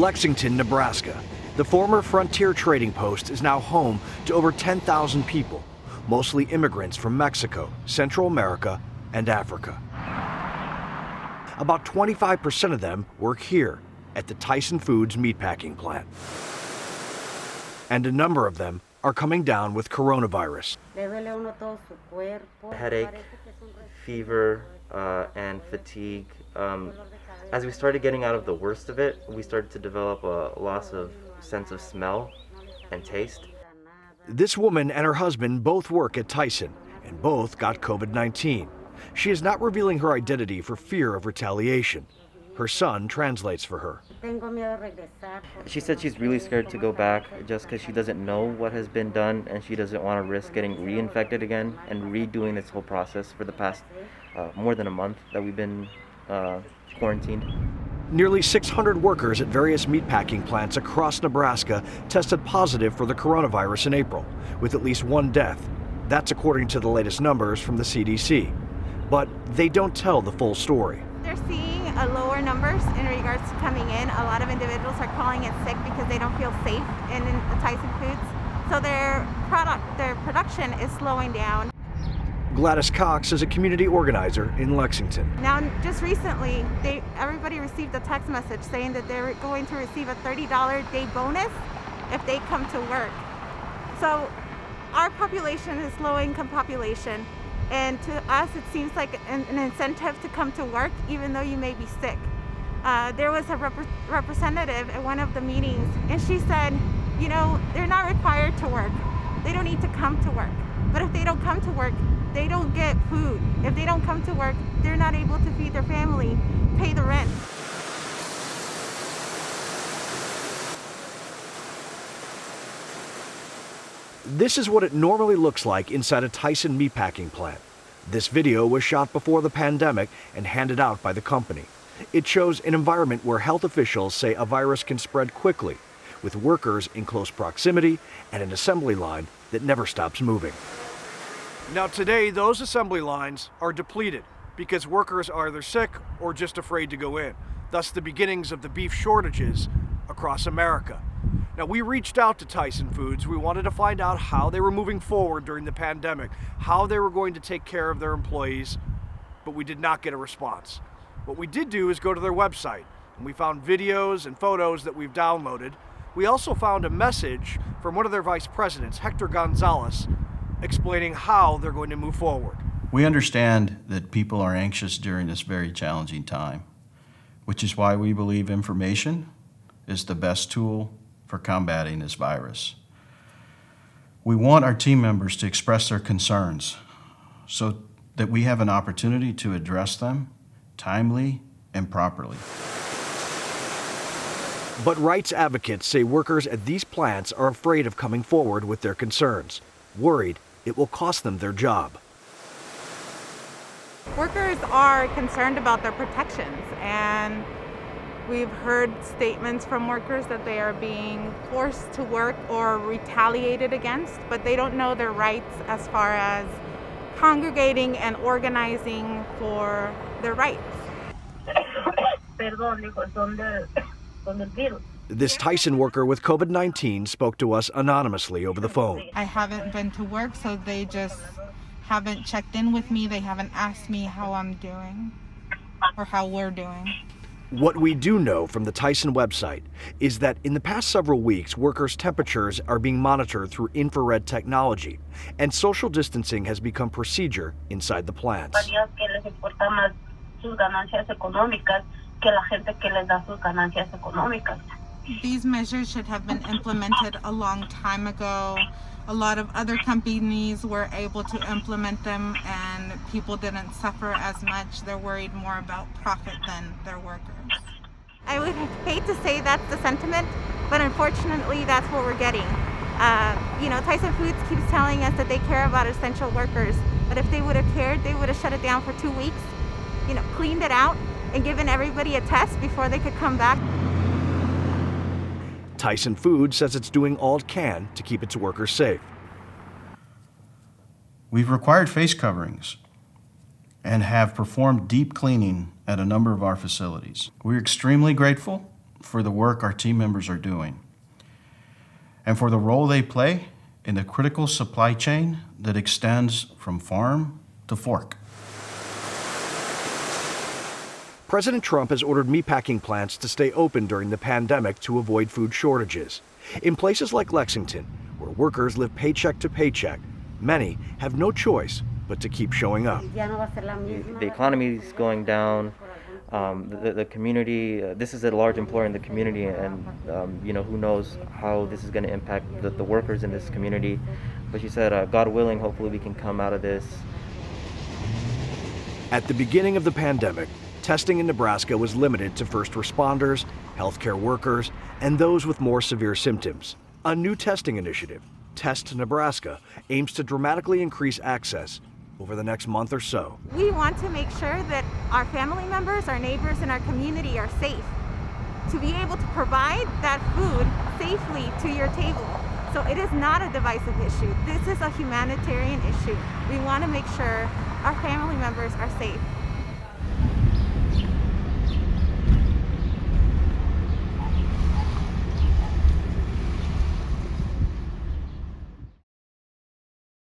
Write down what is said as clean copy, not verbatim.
Lexington, Nebraska. The former frontier trading post is now home to over 10,000 people, mostly immigrants from Mexico, Central America, and Africa. About 25% of them work here at the Tyson Foods meatpacking plant. And a number of them are coming down with coronavirus. Headache, fever, and fatigue. As we started getting out of the worst of it, we started to develop a loss of sense of smell and taste. This woman and her husband both work at Tyson, and both got COVID-19. She is not revealing her identity for fear of retaliation. Her son translates for her. She said she's really scared to go back just because she doesn't know what has been done, and she doesn't want to risk getting reinfected again and redoing this whole process for the past more than a month that we've been quarantined. Nearly 600 workers at various meatpacking plants across Nebraska tested positive for the coronavirus in April, with at least one death. That's according to the latest numbers from the CDC. But they don't tell the full story. They're seeing lower numbers in regards to coming in. A lot of individuals are calling it sick because they don't feel safe in the Tyson Foods. So their production is slowing down. Gladys Cox is a community organizer in Lexington. Now, just recently, everybody received a text message saying that they're going to receive a $30 day bonus if they come to work. So our population is low-income population, and to us it seems like an incentive to come to work even though you may be sick. There was a representative at one of the meetings, and she said, you know, they're not required to work. They don't need to come to work. But if they don't come to work, they don't get food. If they don't come to work, they're not able to feed their family, pay the rent. This is what it normally looks like inside a Tyson meatpacking plant. This video was shot before the pandemic and handed out by the company. It shows an environment where health officials say a virus can spread quickly, with workers in close proximity and an assembly line that never stops moving. Now today, those assembly lines are depleted because workers are either sick or just afraid to go in, thus the beginnings of the beef shortages across America. Now, we reached out to Tyson Foods. We wanted to find out how they were moving forward during the pandemic, how they were going to take care of their employees, but we did not get a response. What we did do is go to their website, and we found videos and photos that we've downloaded. We also found a message from one of their vice presidents, Hector Gonzalez, explaining how they're going to move forward. We understand that people are anxious during this very challenging time, which is why we believe information is the best tool for combating this virus. We want our team members to express their concerns so that we have an opportunity to address them timely and properly. But rights advocates say workers at these plants are afraid of coming forward with their concerns, worried it will cost them their job. Workers are concerned about their protections, and we've heard statements from workers that they are being forced to work or retaliated against, but they don't know their rights as far as congregating and organizing for their rights. This Tyson worker with COVID-19 spoke to us anonymously over the phone. I haven't been to work, so they just haven't checked in with me. They haven't asked me how I'm doing or how we're doing. What we do know from the Tyson website is that in the past several weeks, workers' temperatures are being monitored through infrared technology, and social distancing has become procedure inside the plants. These measures should have been implemented a long time ago. A lot of other companies were able to implement them, and people didn't suffer as much. They're worried more about profit than their workers. I would hate to say that's the sentiment, but unfortunately that's what we're getting. Tyson Foods keeps telling us that they care about essential workers, but if they would have cared, they would have shut it down for 2 weeks, cleaned it out, and given everybody a test before they could come back. Tyson Foods says it's doing all it can to keep its workers safe. We've required face coverings and have performed deep cleaning at a number of our facilities. We're extremely grateful for the work our team members are doing and for the role they play in the critical supply chain that extends from farm to fork. President Trump has ordered meatpacking plants to stay open during the pandemic to avoid food shortages. In places like Lexington, where workers live paycheck to paycheck, many have no choice but to keep showing up. The economy is going down. The community, this is a large employer in the community, and who knows how this is going to impact the workers in this community. But she said, God willing, hopefully we can come out of this. At the beginning of the pandemic, testing in Nebraska was limited to first responders, healthcare workers, and those with more severe symptoms. A new testing initiative, Test Nebraska, aims to dramatically increase access over the next month or so. We want to make sure that our family members, our neighbors, and our community are safe, to be able to provide that food safely to your table. So it is not a divisive issue. This is a humanitarian issue. We want to make sure our family members are safe.